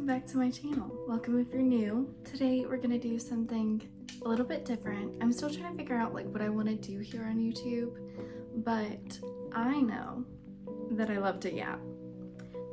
back to my channel. Welcome if you're new. Today we're gonna do something a little bit different. I'm still trying to figure out like what I want to do here on YouTube, but I know that I love to yap.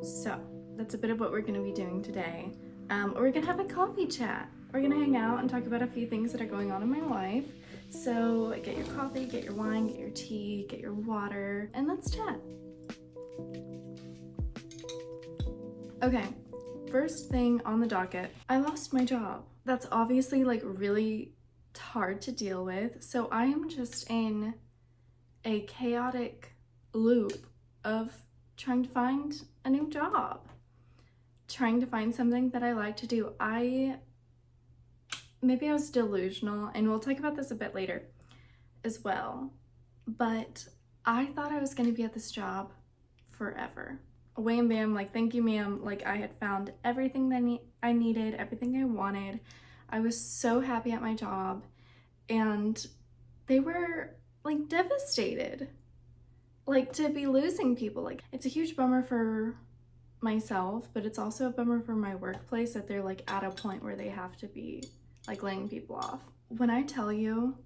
So that's a bit of what we're gonna be doing today. We're gonna have a coffee chat. We're gonna hang out and talk about a few things that are going on in my life. So get your coffee, get your wine, get your tea, get your water, and let's chat. Okay, first thing on the docket, I lost my job. That's obviously like really hard to deal with. So I am just in a chaotic loop of trying to find a new job, trying to find something that I like to do. Maybe I was delusional, and we'll talk about this a bit later as well, but I thought I was going to be at this job forever. Wham bam, like thank you ma'am, like I had found everything that I needed, everything I wanted. I was so happy at my job, and they were like devastated, like to be losing people. Like it's a huge bummer for myself, but it's also a bummer for my workplace that they're like at a point where they have to be like laying people off. When I tell you,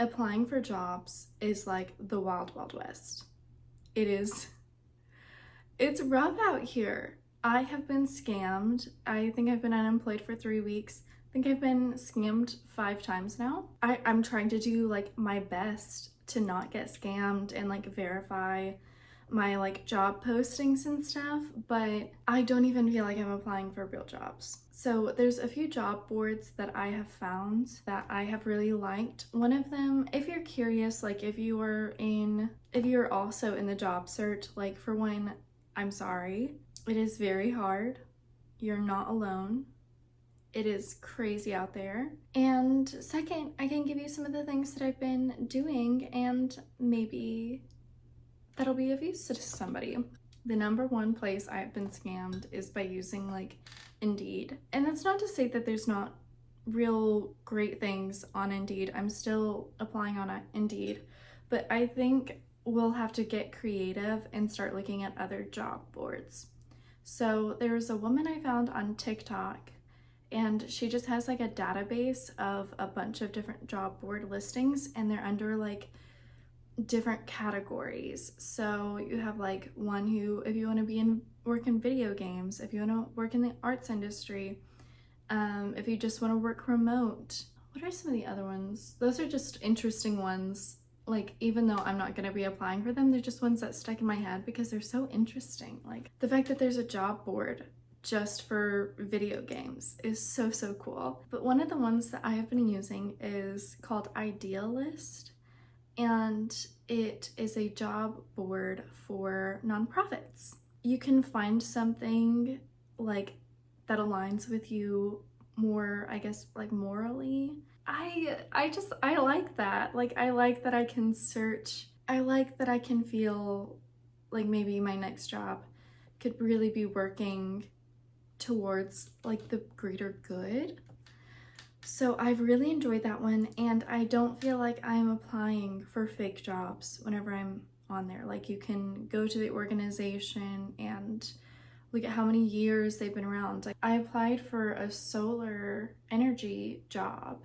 applying for jobs is like the wild, wild west. It's rough out here. I have been scammed. I think I've been unemployed for 3 weeks. I think I've been scammed 5 times now. I'm trying to do like my best to not get scammed and like verify my like job postings and stuff, but I don't even feel like I'm applying for real jobs. So there's a few job boards that I have found that I have really liked. One of them, if you're curious, like if you're also in the job search, like for one, I'm sorry. It is very hard. You're not alone. It is crazy out there. And second, I can give you some of the things that I've been doing, and maybe that'll be of use to somebody. The number one place I've been scammed is by using like Indeed. And that's not to say that there's not real great things on Indeed. I'm still applying on Indeed, but I think we'll have to get creative and start looking at other job boards. So there's a woman I found on TikTok, and she just has like a database of a bunch of different job board listings, and they're under like different categories. So you have like one who, if you want to work in video games, if you want to work in the arts industry, if you just want to work remote. What are some of the other ones? Those are just interesting ones. Like, even though I'm not going to be applying for them, they're just ones that stuck in my head because they're so interesting. Like the fact that there's a job board just for video games is so cool. But one of the ones that I have been using is called Idealist, and it is a job board for nonprofits. You can find something like that aligns with you more, I guess, like morally. I like that. Like I like that I can search. I like that I can feel like maybe my next job could really be working towards like the greater good. So I've really enjoyed that one, and I don't feel like I'm applying for fake jobs whenever I'm on there. Like you can go to the organization and look at how many years they've been around. Like I applied for a solar energy job,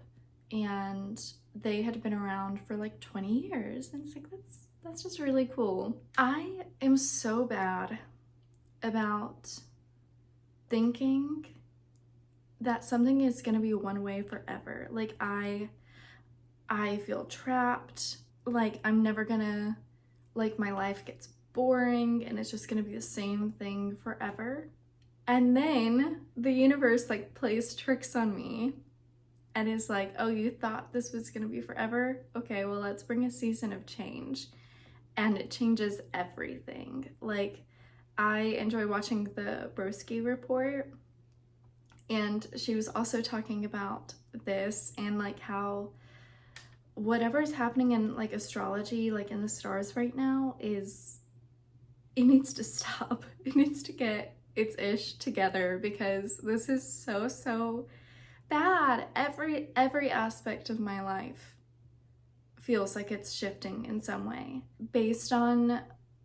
and they had been around for like 20 years. And it's like, that's just really cool. I am so bad about thinking that something is gonna be one way forever. Like I feel trapped. Like I'm never gonna, like my life gets boring and it's just gonna be the same thing forever. And then the universe like plays tricks on me and is like, oh, you thought this was gonna be forever? Okay, well, let's bring a season of change. And it changes everything. Like I enjoy watching the Broski Report, and she was also talking about this and like how whatever's happening in like astrology, like in the stars right now, it needs to stop. It needs to get its ish together, because this is so bad. Every aspect of my life feels like it's shifting in some way. Based on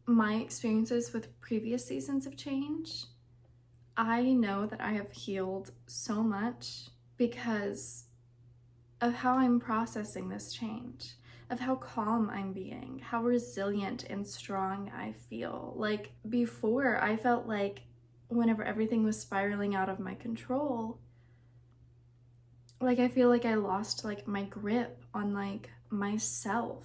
my experiences with previous seasons of change, I know that I have healed so much because of how I'm processing this change, of how calm I'm being, how resilient and strong I feel. Like before, I felt like whenever everything was spiraling out of my control, like I feel like I lost like my grip on like myself,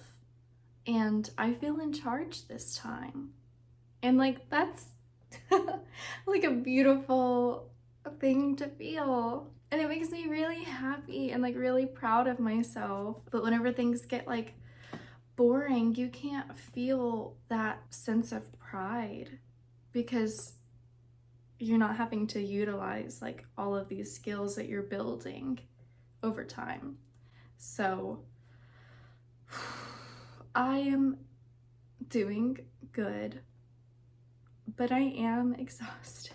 and I feel in charge this time. And like that's like a beautiful thing to feel. And it makes me really happy and like really proud of myself. But whenever things get like boring, you can't feel that sense of pride because you're not having to utilize like all of these skills that you're building over time. So I am doing good, but I am exhausted.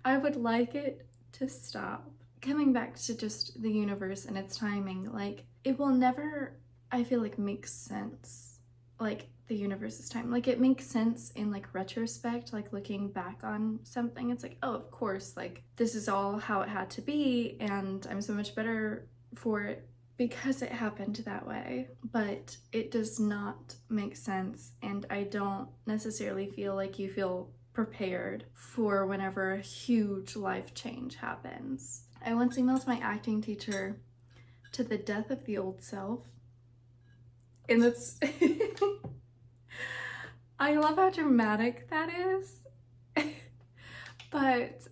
I would like it to stop. Coming back to just the universe and its timing, like it will never, I feel like, make sense. Like the universe's time. Like it makes sense in like retrospect, like looking back on something. It's like, oh, of course, like this is all how it had to be, and I'm so much better for it because it happened that way. But it does not make sense, and I don't necessarily feel like you feel prepared for whenever a huge life change happens. I once emailed my acting teacher to the death of the old self, and that's I love how dramatic that is. But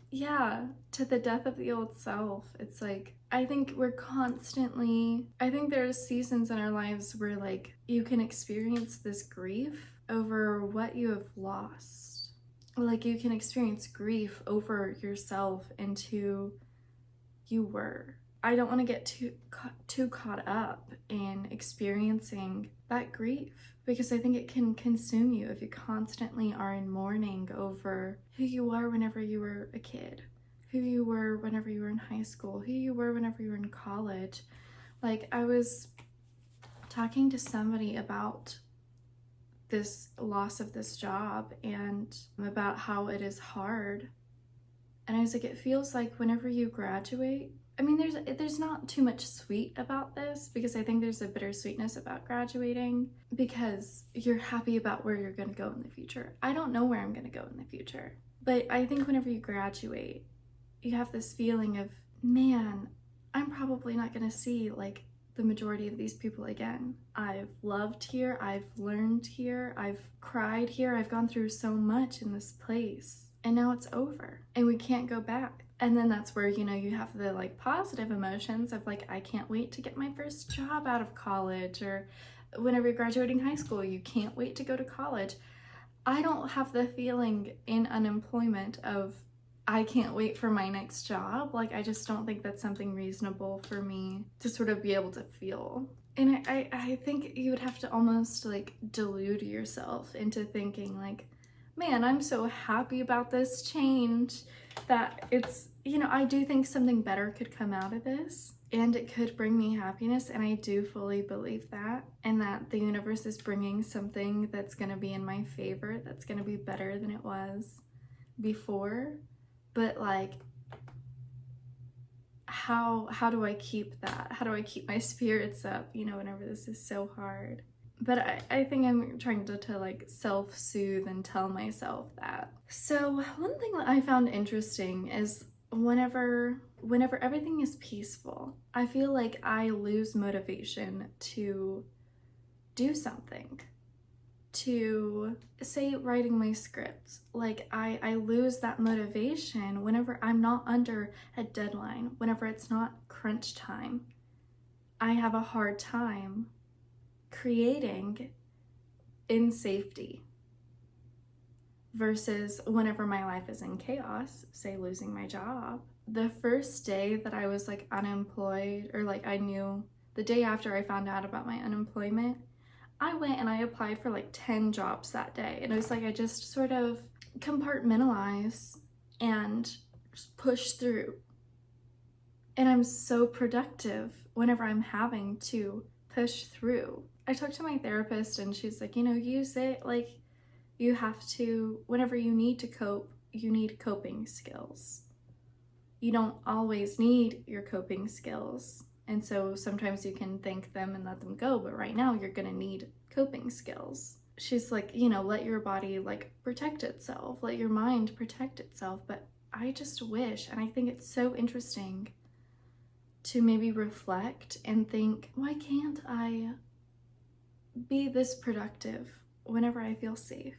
yeah, to the death of the old self. It's like, I think we're constantly, I think there's seasons in our lives where like you can experience this grief over what you have lost. Like you can experience grief over yourself and who you were. I don't want to get too caught up in experiencing that grief because I think it can consume you if you constantly are in mourning over who you are whenever you were a kid, who you were whenever you were in high school, who you were whenever you were in college. Like I was talking to somebody about this loss of this job and about how it is hard. And I was like, it feels like whenever you graduate, I mean, there's not too much sweet about this because I think there's a bittersweetness about graduating because you're happy about where you're going to go in the future. I don't know where I'm going to go in the future, but I think whenever you graduate, you have this feeling of, man, I'm probably not going to see like the majority of these people again. I've loved here, I've learned here, I've cried here, I've gone through so much in this place, and now it's over and we can't go back. And then that's where, you know, you have the like positive emotions of like, I can't wait to get my first job out of college, or whenever you're graduating high school, you can't wait to go to college. I don't have the feeling in unemployment of I can't wait for my next job. Like, I just don't think that's something reasonable for me to sort of be able to feel. And I think you would have to almost like delude yourself into thinking like, man, I'm so happy about this change that it's, you know, I do think something better could come out of this and it could bring me happiness. And I do fully believe that, and that the universe is bringing something that's going to be in my favor, that's going to be better than it was before. But like, how do I keep that? How do I keep my spirits up, you know, whenever this is so hard? But I think I'm trying to like self-soothe and tell myself that. So one thing that I found interesting is whenever everything is peaceful, I feel like I lose motivation to do something. To say writing my scripts, like I lose that motivation whenever I'm not under a deadline, whenever it's not crunch time. I have a hard time creating in safety versus whenever my life is in chaos, say losing my job. The first day that I was like unemployed, or like I knew the day after I found out about my unemployment, I went and I applied for like 10 jobs that day. And it was like I just sort of compartmentalize and just push through. And I'm so productive whenever I'm having to push through. I talked to my therapist and she's like, you know, use it like you have to, whenever you need to cope, you need coping skills. You don't always need your coping skills. And so sometimes you can thank them and let them go, but right now you're gonna need coping skills. She's like, you know, let your body like protect itself, let your mind protect itself. But I just wish, and I think it's so interesting to maybe reflect and think, why can't I be this productive whenever I feel safe?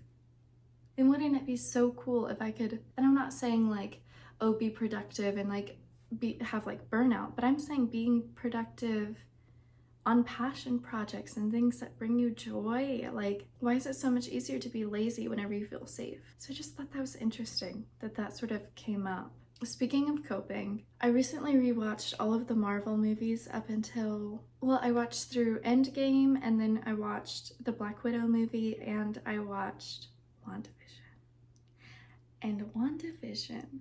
And wouldn't it be so cool if I could, and I'm not saying like, oh, be productive and like have like burnout, but I'm saying being productive on passion projects and things that bring you joy. Like, why is it so much easier to be lazy whenever you feel safe? So I just thought that was interesting that sort of came up. Speaking of coping, I recently rewatched all of the Marvel movies up until, well, I watched through Endgame, and then I watched the Black Widow movie, and I watched WandaVision. And WandaVision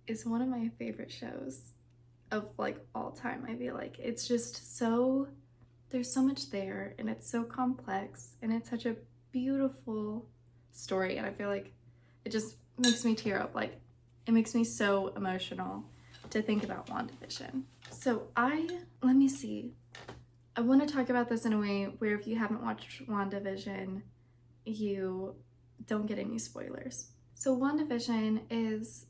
is one of my favorite shows of like all time. I feel like it's just so, there's so much there, and it's so complex, and it's such a beautiful story, and I feel like it just makes me tear up. Like, it makes me so emotional to think about WandaVision. So let me see. I want to talk about this in a way where if you haven't watched WandaVision, you don't get any spoilers. So WandaVision is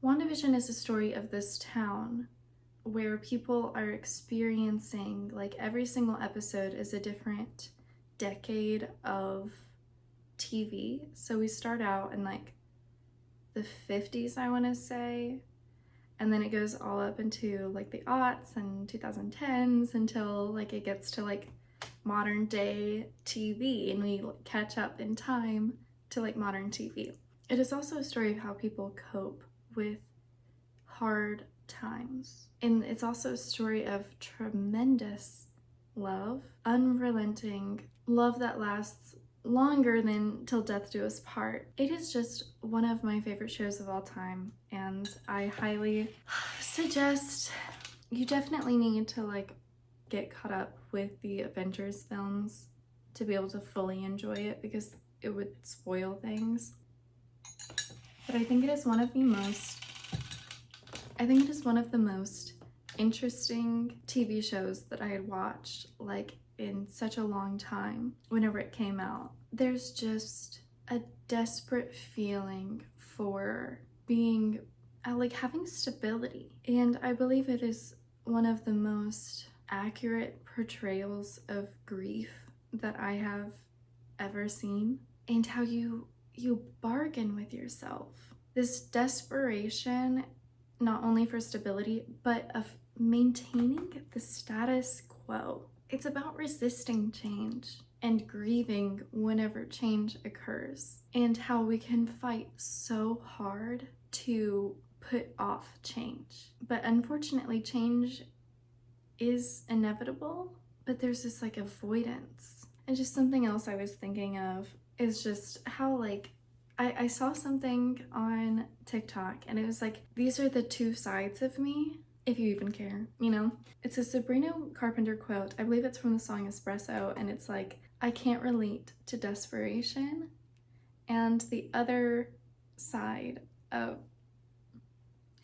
a story of this town where people are experiencing, like, every single episode is a different decade of TV. So we start out in like the 50s, I want to say, and then it goes all up into like the aughts and 2010s until like it gets to like modern day TV, and we catch up in time to like modern TV. It is also a story of how people cope with hard times, and it's also a story of tremendous love, unrelenting love that lasts longer than till death do us part. It is just one of my favorite shows of all time, and I highly suggest you definitely need to like get caught up with the Avengers films to be able to fully enjoy it, because it would spoil things. But I think it is one of the most interesting TV shows that I had watched like in such a long time whenever it came out. There's just a desperate feeling for being like having stability, and I believe it is one of the most accurate portrayals of grief that I have ever seen, and how you bargain with yourself. This desperation, not only for stability, but of maintaining the status quo. It's about resisting change and grieving whenever change occurs, and how we can fight so hard to put off change. But unfortunately, change is inevitable, but there's this like avoidance. And just something else I was thinking of is just how like I saw something on TikTok, and it was like, these are the two sides of me, if you even care, you know? It's a Sabrina Carpenter quote. I believe it's from the song Espresso, and it's like, I can't relate to desperation. And the other side of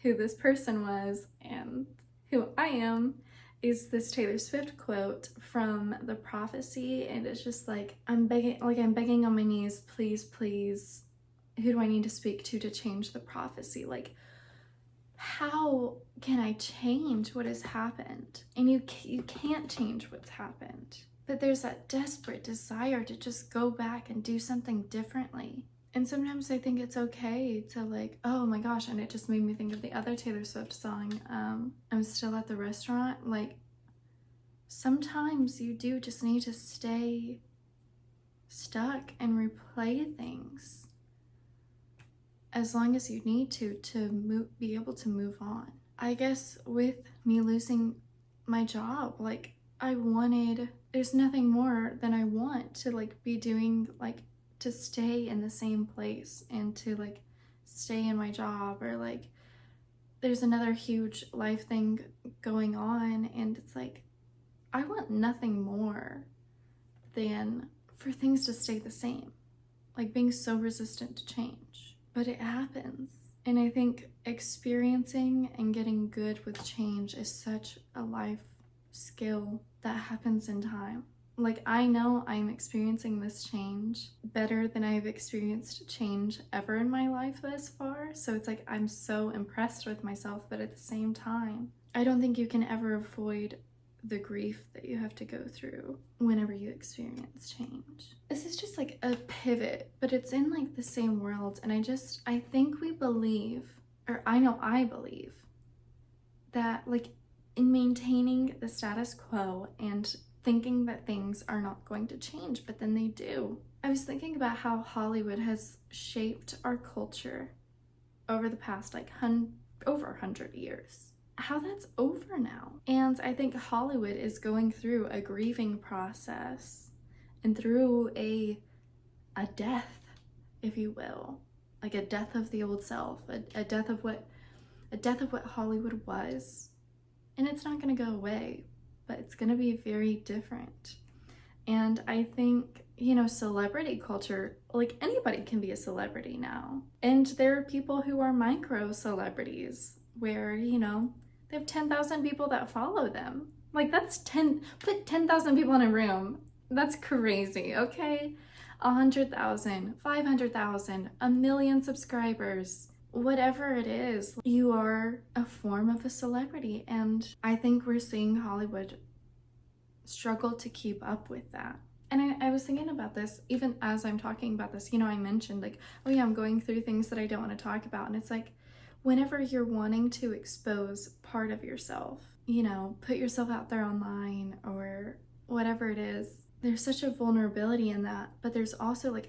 who this person was and who I am is this Taylor Swift quote from The Prophecy, and it's just like, I'm begging on my knees, please, please, who do I need to speak to change the prophecy? Like, how can I change what has happened? And you can't change what's happened, but there's that desperate desire to just go back and do something differently. And sometimes I think it's okay to like, oh my gosh, and it just made me think of the other Taylor Swift song, I'm Still at the Restaurant. Like, sometimes you do just need to stay stuck and replay things as long as you need to be able to move on. I guess with me losing my job, like, there's nothing more than I want to like be doing, like to stay in the same place and to like stay in my job, or like there's another huge life thing going on, and it's like I want nothing more than for things to stay the same, like being so resistant to change. but it happens. And I think experiencing and getting good with change is such a life skill that happens in time. Like, I know I'm experiencing this change better than I've experienced change ever in my life thus far. So it's like I'm so impressed with myself, but at the same time, I don't think you can ever avoid the grief that you have to go through whenever you experience change. This is just like a pivot, but it's in like the same world. And I think we believe, or I know I believe, that like in maintaining the status quo and thinking that things are not going to change, but then they do. I was thinking about how Hollywood has shaped our culture over the past like over 100 years. How that's over now. And I think Hollywood is going through a grieving process and through a death, if you will, like a death of the old self, a death of what Hollywood was. And it's not going to go away, but it's going to be very different. And I think, you know, celebrity culture, like anybody can be a celebrity now. And there are people who are micro celebrities where, you know, they have 10,000 people that follow them. Like put 10,000 people in a room. That's crazy, okay? 100,000, 500,000, 1,000,000 subscribers. Whatever it is, you are a form of a celebrity. And I think we're seeing Hollywood struggle to keep up with that. And I was thinking about this, even as I'm talking about this, you know, I mentioned like, oh yeah, I'm going through things that I don't want to talk about. And it's like, whenever you're wanting to expose part of yourself, you know, put yourself out there online or whatever it is, there's such a vulnerability in that. But there's also like,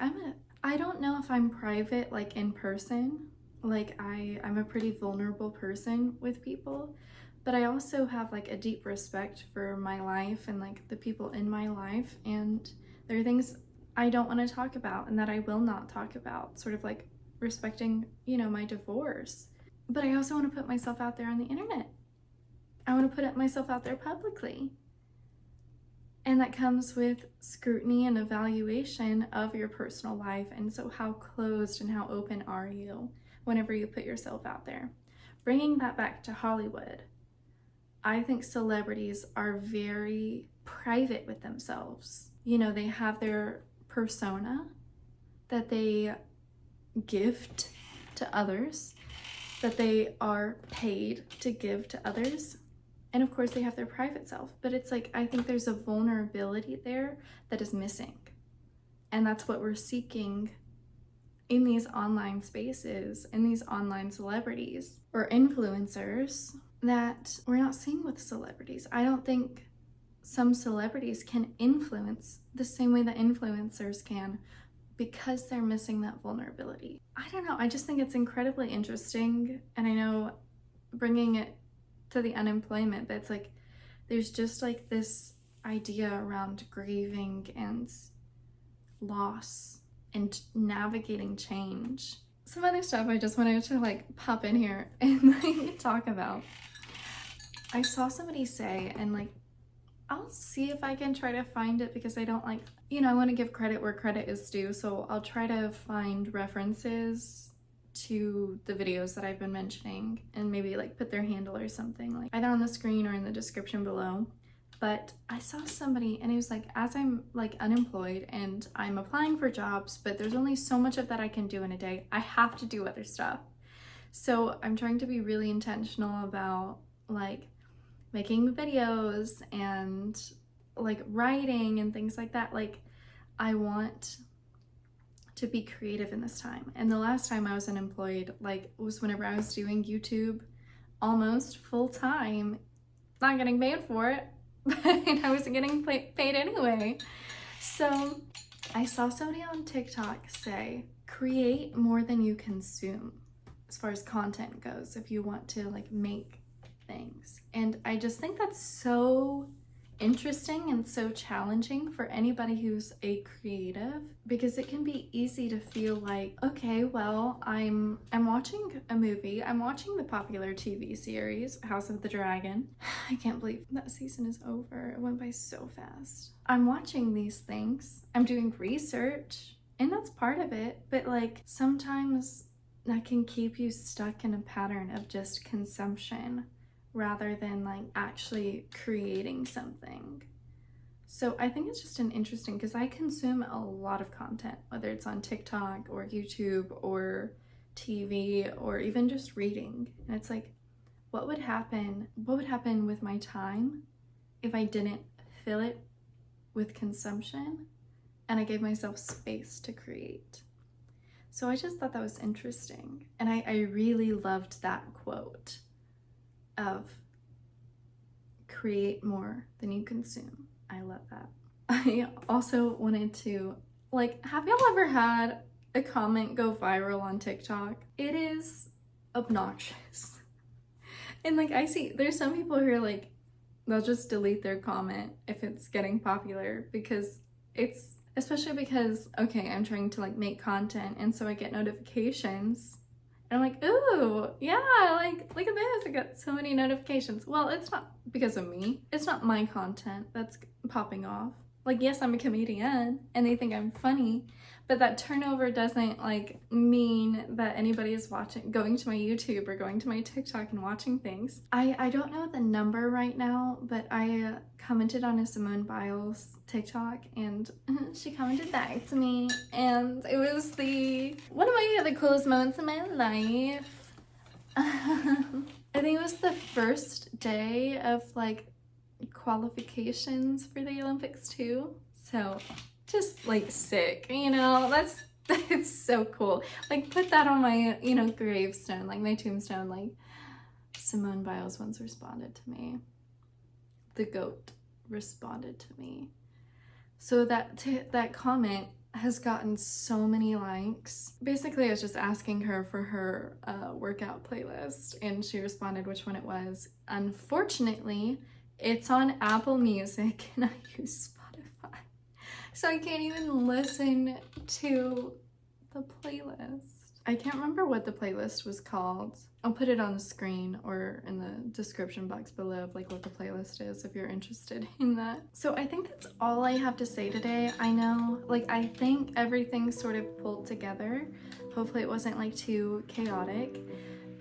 I don't know if I'm private, like in person, like I'm a pretty vulnerable person with people, but I also have like a deep respect for my life and like the people in my life. And there are things I don't want to talk about and that I will not talk about, sort of like respecting, you know, my divorce. But I also want to put myself out there on the internet. I want to put myself out there publicly. And that comes with scrutiny and evaluation of your personal life. And so how closed and how open are you whenever you put yourself out there? Bringing that back to Hollywood, I think celebrities are very private with themselves. You know, they have their persona that they gift to others, that they are paid to give to others. And of course they have their private self, but it's like, I think there's a vulnerability there that is missing. And that's what we're seeking in these online spaces, in these online celebrities or influencers that we're not seeing with celebrities. I don't think some celebrities can influence the same way that influencers can, because they're missing that vulnerability. I don't know, I just think it's incredibly interesting. And I know bringing it to the unemployment, but it's like there's just like this idea around grieving and loss and navigating change. Some other stuff I just wanted to like pop in here and like talk about. I saw somebody say, and like I'll see if I can try to find it, because I don't like, you know, I want to give credit where credit is due. So I'll try to find references to the videos that I've been mentioning and maybe like put their handle or something, like either on the screen or in the description below. But I saw somebody and it was like, as I'm like unemployed and I'm applying for jobs, but there's only so much of that I can do in a day. I have to do other stuff. So I'm trying to be really intentional about like making videos and like writing and things like that. Like I want to be creative in this time. And the last time I was unemployed, like was whenever I was doing YouTube almost full time, not getting paid for it, but I wasn't getting paid anyway. So I saw somebody on TikTok say, create more than you consume as far as content goes, if you want to like make things. And I just think that's so interesting and so challenging for anybody who's a creative, because it can be easy to feel like, okay, well, I'm watching a movie, I'm watching the popular TV series House of the Dragon. I can't believe that season is over. It went by so fast. I'm watching these things, I'm doing research, and that's part of it, but like sometimes that can keep you stuck in a pattern of just consumption rather than like actually creating something. So I think it's just an interesting, because I consume a lot of content, whether it's on TikTok or YouTube or TV or even just reading. And it's like, what would happen with my time if I didn't fill it with consumption and I gave myself space to create? So I just thought that was interesting. And I really loved that quote of create more than you consume. I love that. I also wanted to, like, have y'all ever had a comment go viral on TikTok? It is obnoxious. And like, I see there's some people who are like, they'll just delete their comment if it's getting popular, because it's, especially because, okay, I'm trying to like make content, and so I get notifications and I'm like, ooh, yeah, like, look at this, I got so many notifications. Well, it's not because of me. It's not my content that's popping off. Like, yes, I'm a comedian and they think I'm funny, but that turnover doesn't like mean that anybody is going to my YouTube or going to my TikTok and watching things. I don't know the number right now, but I commented on a Simone Biles TikTok and she commented back to me, and it was one of the coolest moments in my life. I think it was the first day of like qualifications for the Olympics too. So just like sick, you know, it's so cool. Like, put that on my, you know, gravestone, like my tombstone, like Simone Biles once responded to me. The GOAT responded to me. So that comment has gotten so many likes. Basically, I was just asking her for her workout playlist, and she responded which one it was. Unfortunately, it's on Apple Music and I use Spotify, so I can't even listen to the playlist. I can't remember what the playlist was called. I'll put it on the screen or in the description box below of like what the playlist is if you're interested in that. So I think that's all I have to say today. I know, like, I think everything sort of pulled together. Hopefully it wasn't like too chaotic.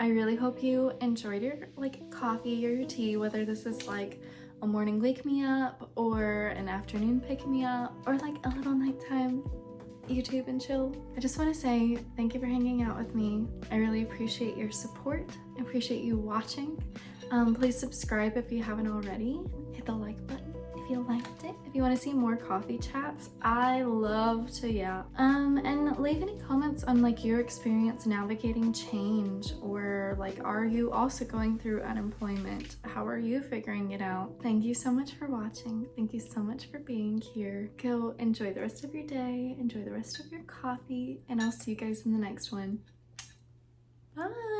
I really hope you enjoyed your like coffee or your tea, whether this is like a morning wake me up or an afternoon pick me up or like a little nighttime YouTube and chill. I just want to say thank you for hanging out with me. I really appreciate your support. I appreciate you watching. Please subscribe if you haven't already. Hit the like button if you liked it. If you want to see more coffee chats, I love to yap. And leave any comments on like your experience navigating change, or like, are you also going through unemployment? How are you figuring it out? Thank you so much for watching. Thank you so much for being here. Go enjoy the rest of your day, enjoy the rest of your coffee, and I'll see you guys in the next one. Bye.